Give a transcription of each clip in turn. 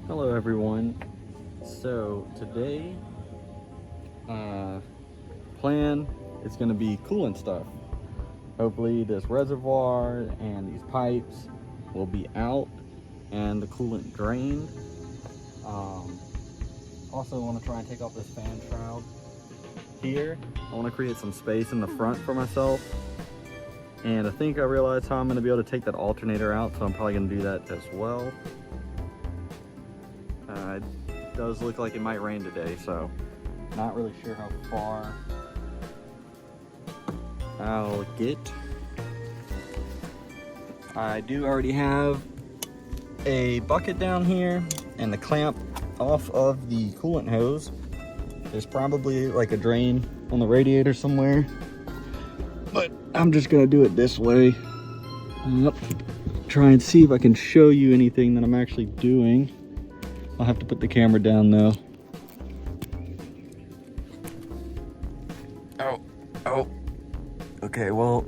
Hello everyone. So today plan is going to be coolant stuff. Hopefully this reservoir and these pipes will be out and the coolant drained. Also want to try and take off this fan shroud here. I want to create some space in the front for myself, and I think I realized how I'm going to be able to take that alternator out, so I'm probably going to do that as well. It does look like it might rain today, so not really sure how far I'll get. I do already have a bucket down here and the clamp off of the coolant hose. There's probably like a drain on the radiator somewhere, but I'm just gonna do it this way. Try and see if I can show you anything that I'm actually doing. I'll have to put the camera down though. Oh. Okay, well,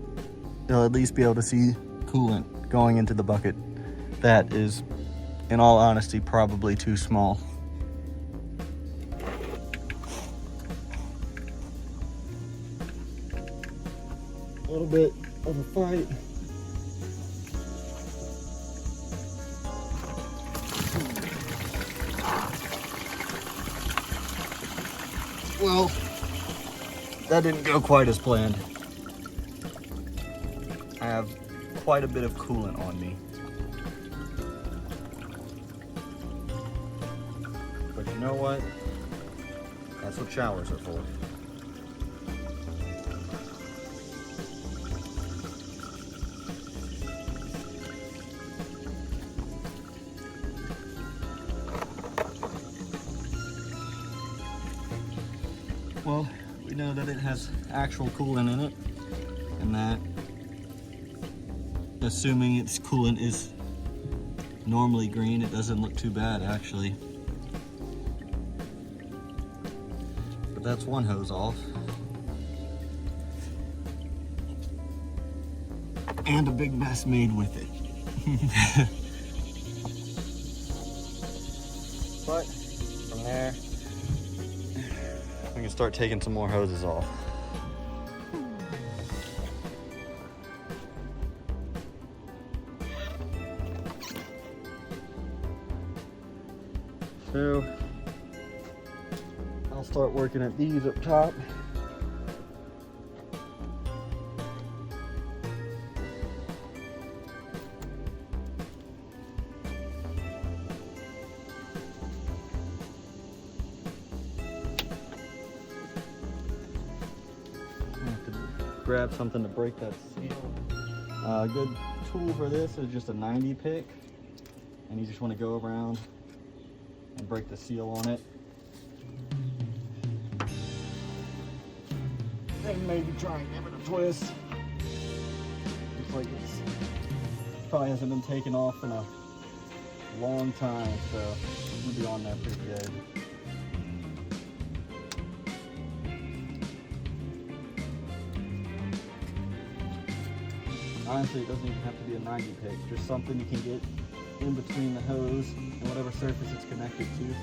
you'll at least be able to see coolant going into the bucket. That is, in all honesty, probably too small. A little bit of a fight. Well, that didn't go quite as planned. I have quite a bit of coolant on me. But you know what? That's what showers are for. Well, we know that it has actual coolant in it, and that, assuming its coolant is normally green, it doesn't look too bad actually. But that's one hose off. And a big mess made with it. But from there, we can start taking some more hoses off. So I'll start working at these up top. Grab something to break that seal. A good tool for this is just a 90 pick, and you just want to go around and break the seal on it. And maybe try and give it a twist. Looks like it's probably hasn't been taken off in a long time, so it's gonna be on there pretty good. Honestly, it doesn't even have to be a 90 pick, just something you can get in between the hose and whatever surface it's connected to.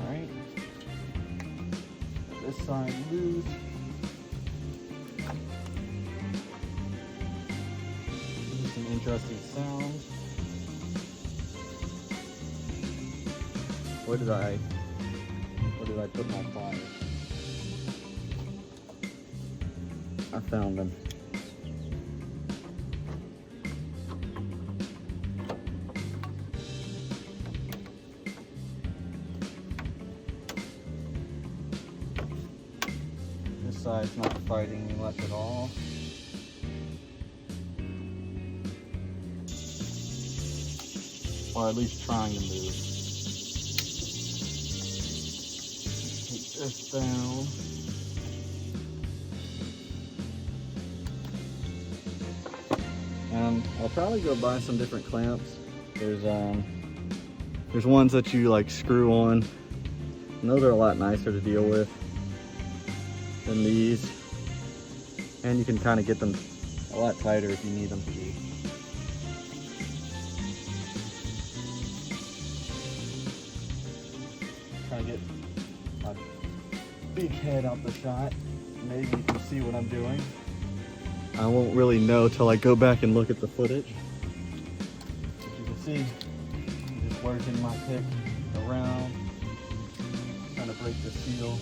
Alright. This side loose. Some interesting sounds. Where did I put my pliers? I found them. This side's not fighting me much at all. Or at least trying to move. Take this down. I'll probably go buy some different clamps. There's ones that you like screw on, and those are a lot nicer to deal with than these. And you can kind of get them a lot tighter if you need them to be. trying to get my big head out the shot. Maybe you can see what I'm doing. I won't really know till I go back and look at the footage. As you can see, I'm just working my pick around, trying to break the seal.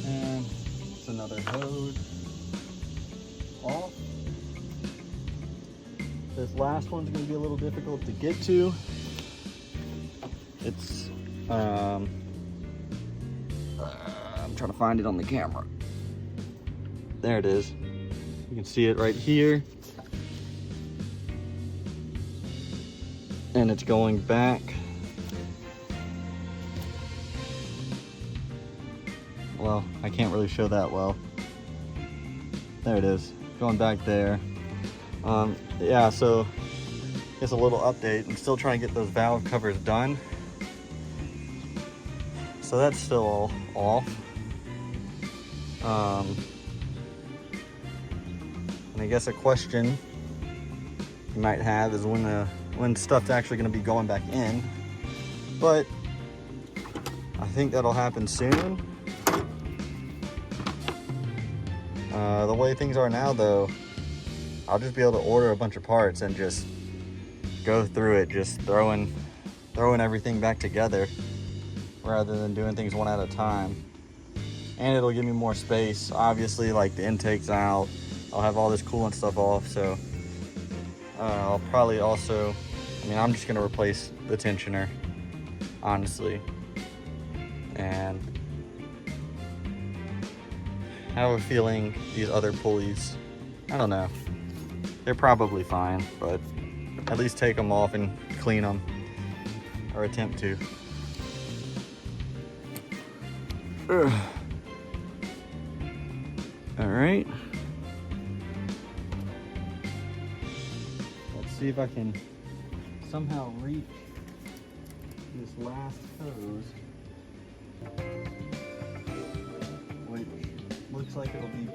And it's another hose off. This last one's going to be a little difficult to get to. It's I'm trying to find it on the camera. There it is. You can see it right here. And it's going back. Well, I can't really show that well. There it is, going back there. Yeah, so just a little update. I'm still trying to get those valve covers done. So that's still all off. And I guess a question you might have is when stuff's actually going to be going back in. But I think that'll happen soon. The way things are now, though, I'll just be able to order a bunch of parts and just go through it, just throwing everything back together rather than doing things one at a time. And it'll give me more space. Obviously, like the intake's out, I'll have all this coolant stuff off, so I'll probably also, I'm just gonna replace the tensioner, honestly. And I have a feeling these other pulleys, I don't know, they're probably fine, but at least take them off and clean them, or attempt to. All right. Let's see if I can somehow reach this last hose, which looks like it'll be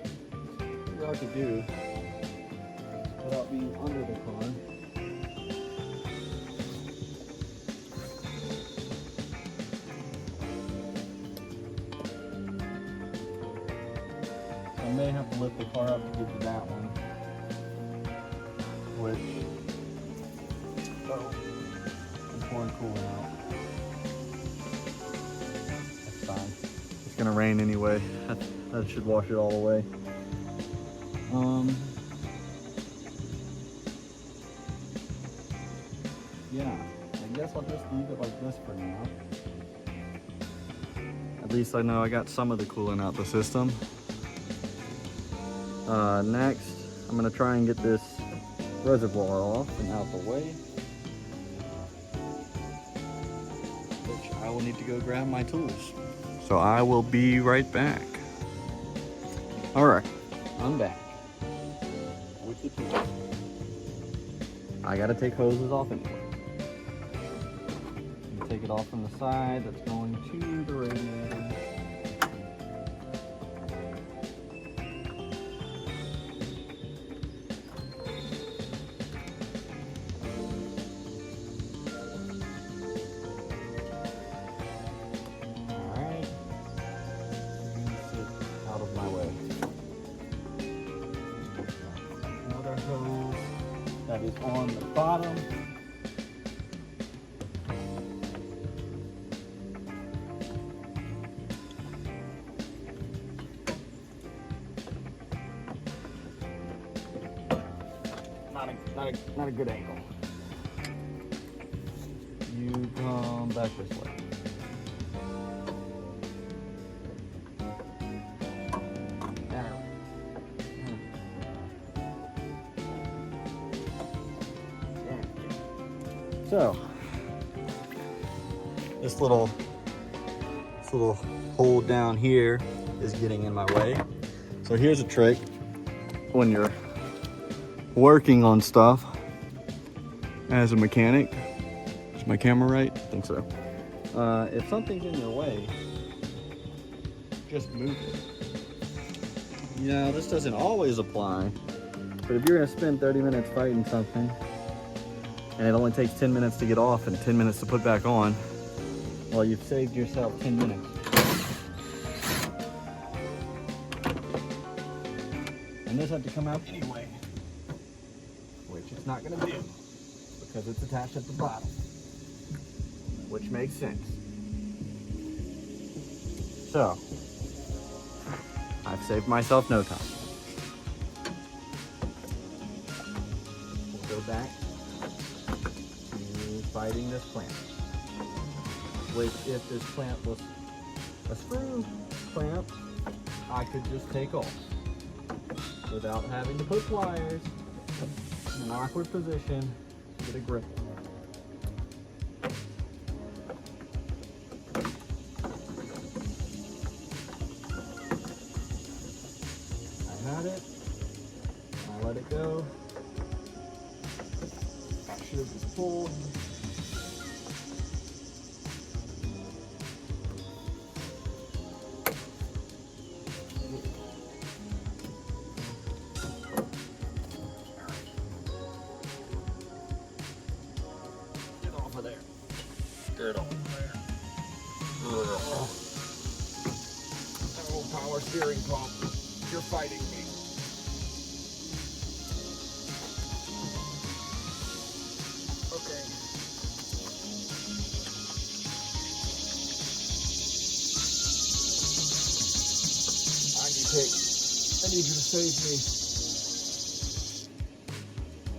pretty hard to do without being under the car. I may have to lift the car up to get to that one, which, I'm pouring coolant out. That's fine. It's gonna rain anyway. That should wash it all away. Yeah, I guess I'll just leave it like this for now. At least I know I got some of the coolant out the system. Next, I'm gonna try and get this reservoir off and out the way, which I will need to go grab my tools. So I will be right back. All right, I'm back with the tools. I gotta take hoses off anyway. Take it off from the side that's going to the radiator. Alright. Sit out of my way. Another hose that is on the bottom. Not a good angle. You come back this way. So this little hole down here is getting in my way. So here's a trick when you're working on stuff as a mechanic. Is my camera right? I think so. If something's in your way, just move it. You know, this doesn't always apply, But if you're gonna spend 30 minutes fighting something, and it only takes 10 minutes to get off and 10 minutes to put back on, well, you've saved yourself 10 minutes. And this had to come out anyway, which it's not gonna do because it's attached at the bottom, which makes sense. So, I've saved myself no time. We'll go back to fighting this clamp, which if this clamp was a screw clamp, I could just take off without having to put pliers in an awkward position to get a grip. I had it, I let it go. I should have just pulled. There. Get over there. Oh, power steering pump. You're fighting me. Okay. I need you to save me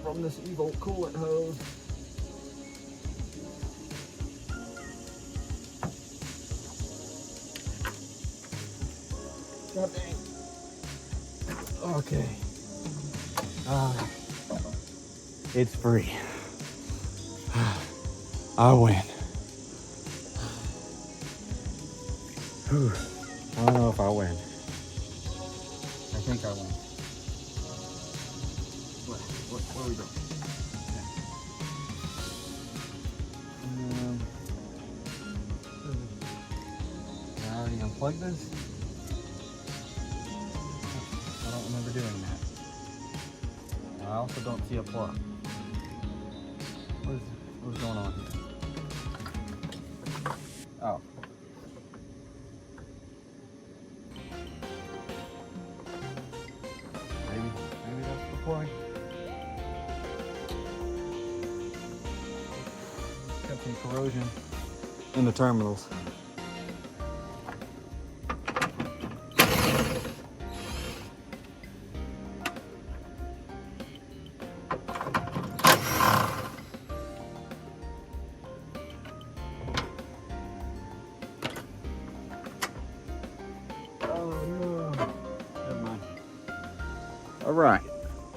from this evil coolant hose. God dang. Okay. It's free. I win. Whew. I don't know if I win. I think I win. What are we doing? I already unplugged this. I don't remember doing that. I also don't see a plug. What's going on here? Oh. Maybe that's the plug. Got some corrosion in the terminals. All right,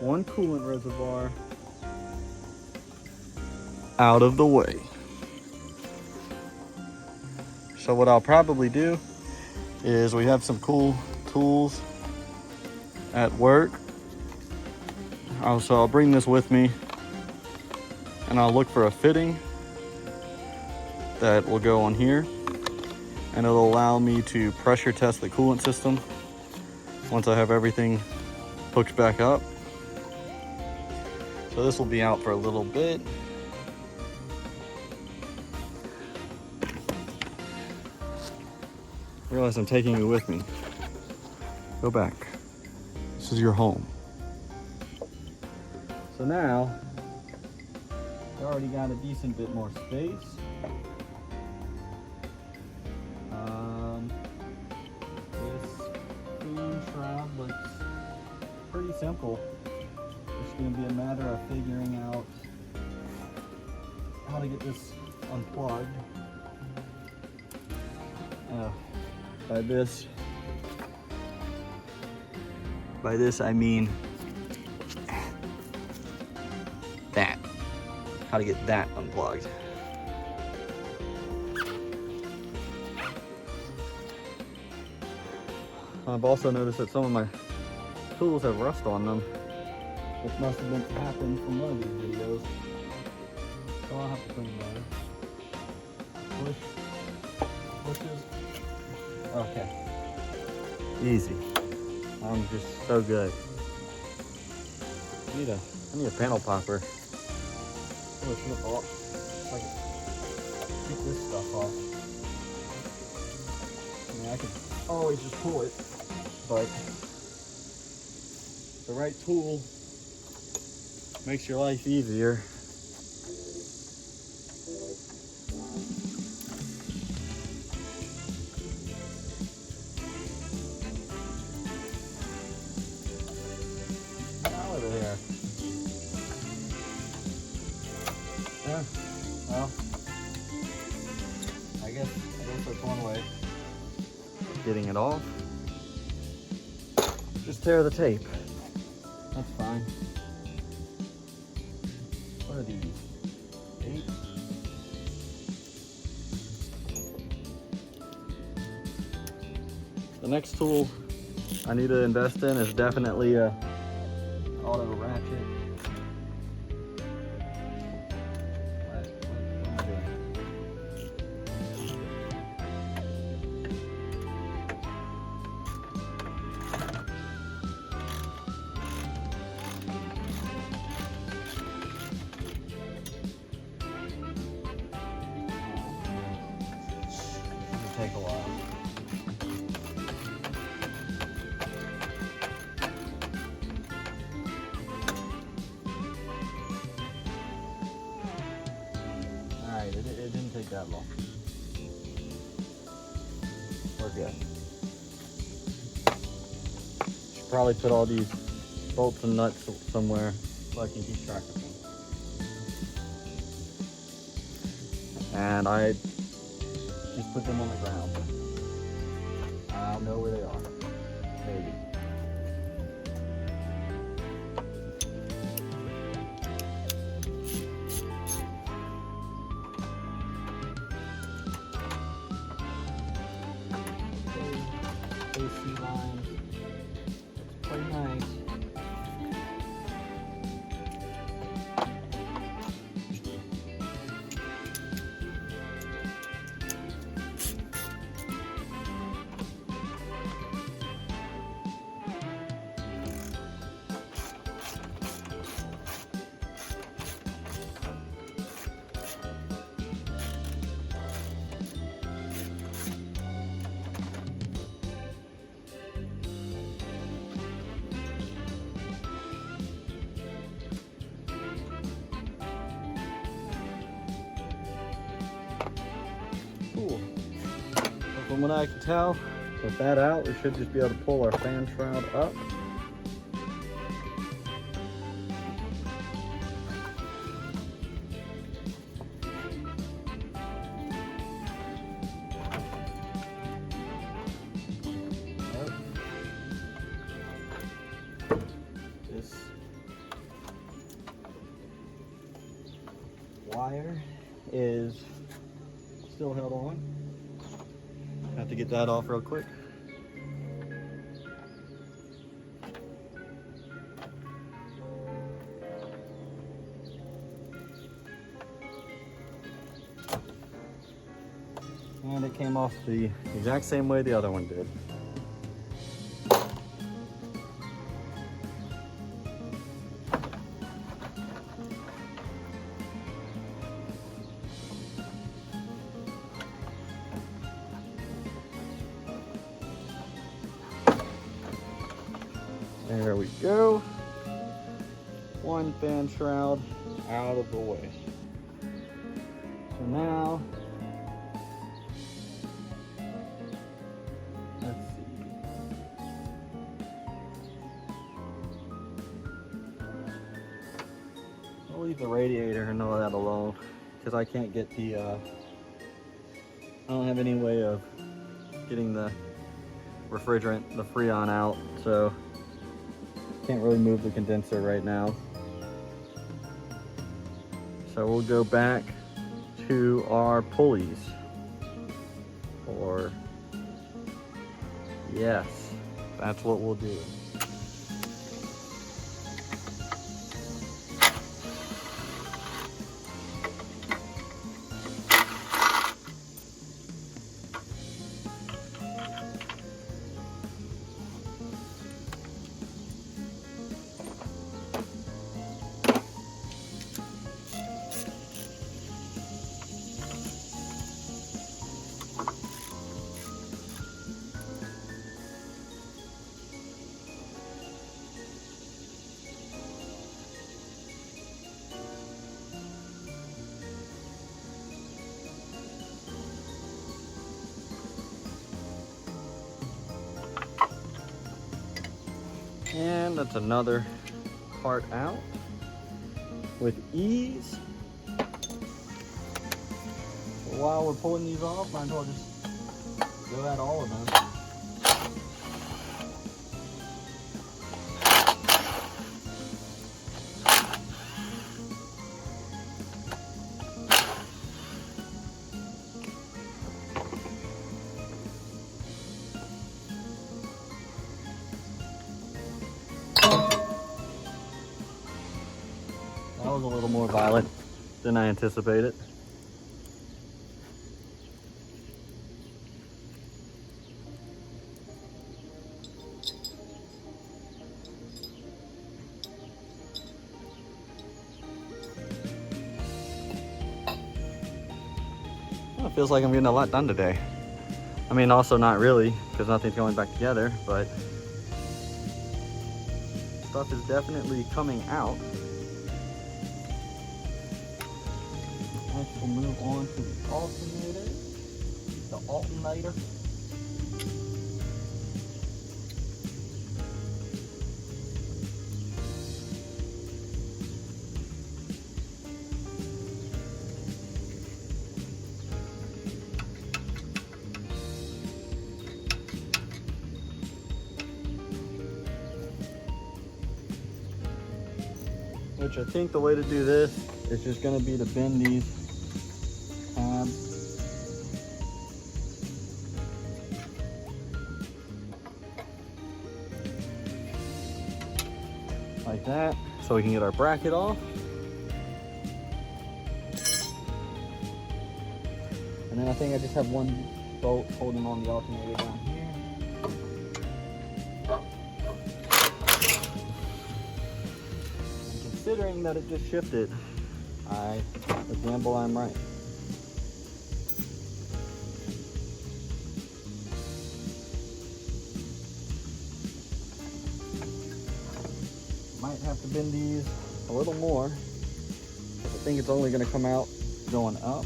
one coolant reservoir out of the way. So what I'll probably do is we have some cool tools at work. So I'll bring this with me and I'll look for a fitting that will go on here, and it'll allow me to pressure test the coolant system once I have everything hooked back up. So this will be out for a little bit. I realize I'm taking you with me. Go back. This is your home. So now, I already got a decent bit more space. This boom shroud looks pretty simple. It's going to be a matter of figuring out how to get this unplugged. By this I mean that. How to get that unplugged. I've also noticed that some of my tools have rust on them, which must have been happened from one of these videos. So I'll have to clean those. Pushes. Okay. Easy. I'm just so good. I need a panel popper. Oh, I should have bought. I can get this stuff off. I mean, I could always just pull it, but the right tool makes your life easier. Out of there. Yeah, well, I guess that's one way. Getting it off. Just tear the tape. That's fine. What are these? 8? The next tool I need to invest in is definitely a auto ratchet. Take a while. Alright, it didn't take that long. We're good. Should probably put all these bolts and nuts somewhere so I can keep track of them. And I just put them on the ground. I'll know where they are. Maybe. AC line. It's pretty nice. Cool. From what I can tell, with that out, we should just be able to pull our fan shroud up. This wire is still held on. Have to get that off real quick. And it came off the exact same way the other one did. There we go. One fan shroud out of the way. So now, let's see. I'll leave the radiator and all that alone because I can't get the, I don't have any way of getting the refrigerant, the Freon out, so can't really move the condenser right now. So we'll go back to our pulleys. Or, yes, that's what we'll do. And that's another part out with ease. So while we're pulling these off, might as well just go at all of them. That was a little more violent than I anticipated. Well, it feels like I'm getting a lot done today. I mean, also not really, because nothing's going back together, but stuff is definitely coming out. Next, we'll move on to the alternator. The alternator. Which I think the way to do this is just going to be to bend these tabs like that, so we can get our bracket off. And then I think I just have one bolt holding on the alternator down here. Considering that it just shifted, I gamble I'm right. Might have to bend these a little more, because I think it's only going to come out going up.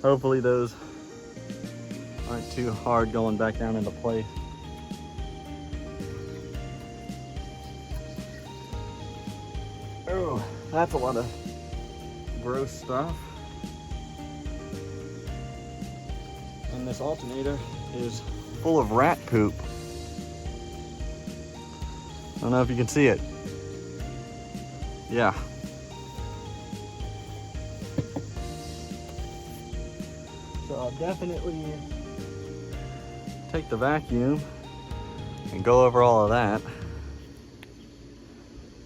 Hopefully those aren't too hard going back down into place. Oh, that's a lot of gross stuff. And this alternator is full of rat poop. I don't know if you can see it. Yeah. So I'll definitely take the vacuum and go over all of that.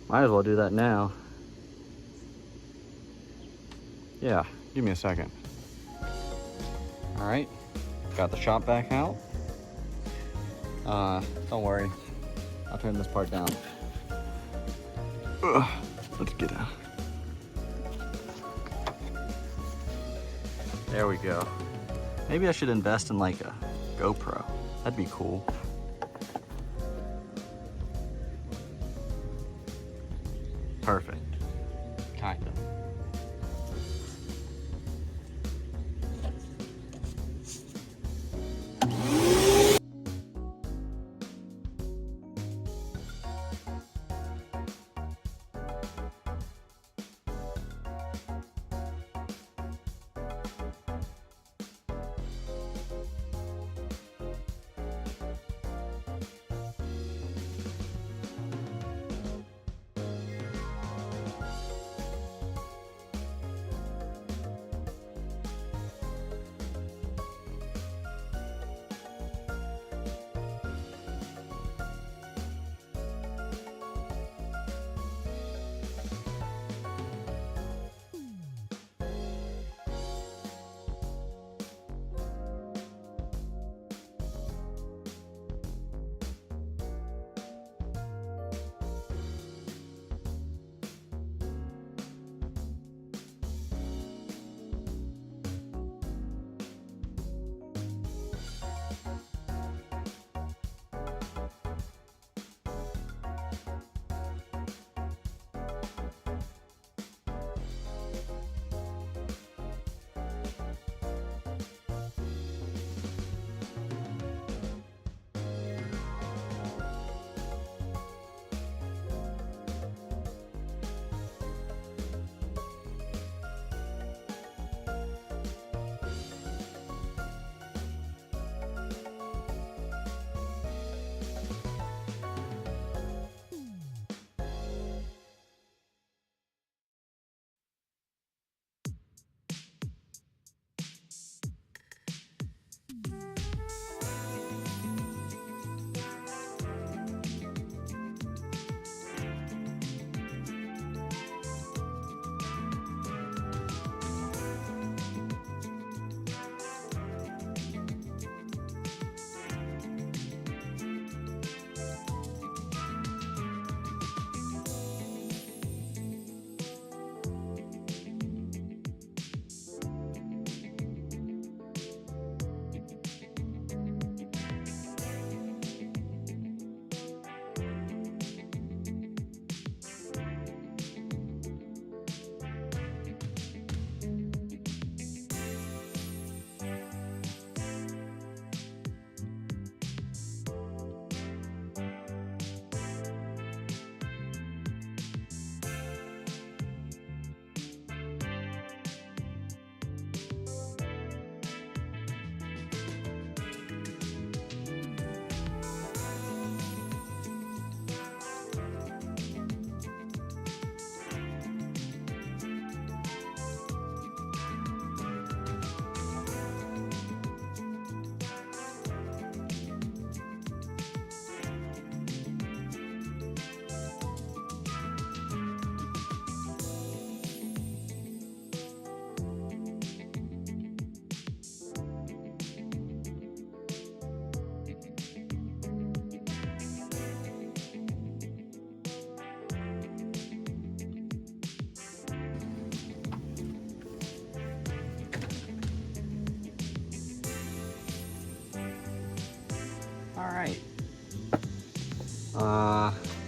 Might as well do that now. Yeah, give me a second. All right, got the shop vac out. Don't worry, I'll turn this part down. Ugh, let's get out. There we go. Maybe I should invest in like a GoPro. That'd be cool. Perfect. Kind of.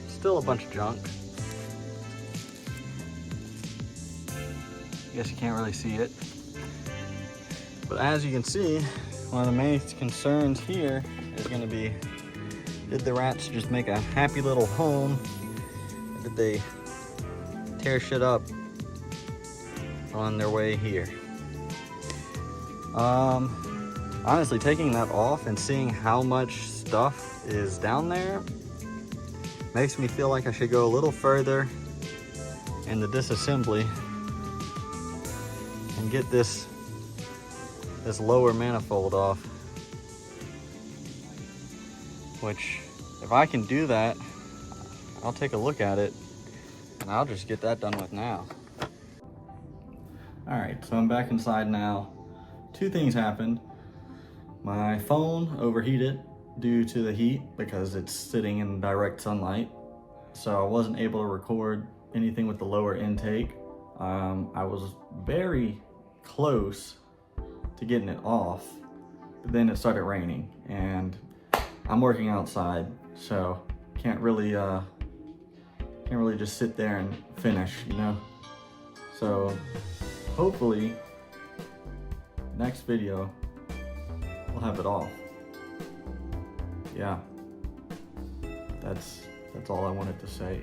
Still a bunch of junk. I guess you can't really see it. But as you can see, one of the main concerns here is going to be, did the rats just make a happy little home? Or did they tear shit up on their way here? Honestly, taking that off and seeing how much stuff is down there makes me feel like I should go a little further in the disassembly and get this lower manifold off. Which, if I can do that, I'll take a look at it and I'll just get that done with now. Alright, so I'm back inside now. Two things happened. My phone overheated due to the heat because it's sitting in direct sunlight. So I wasn't able to record anything with the lower intake. I was very close to getting it off, but then it started raining and I'm working outside, so can't really just sit there and finish, you know? So hopefully next video we'll have it off. Yeah, that's all I wanted to say.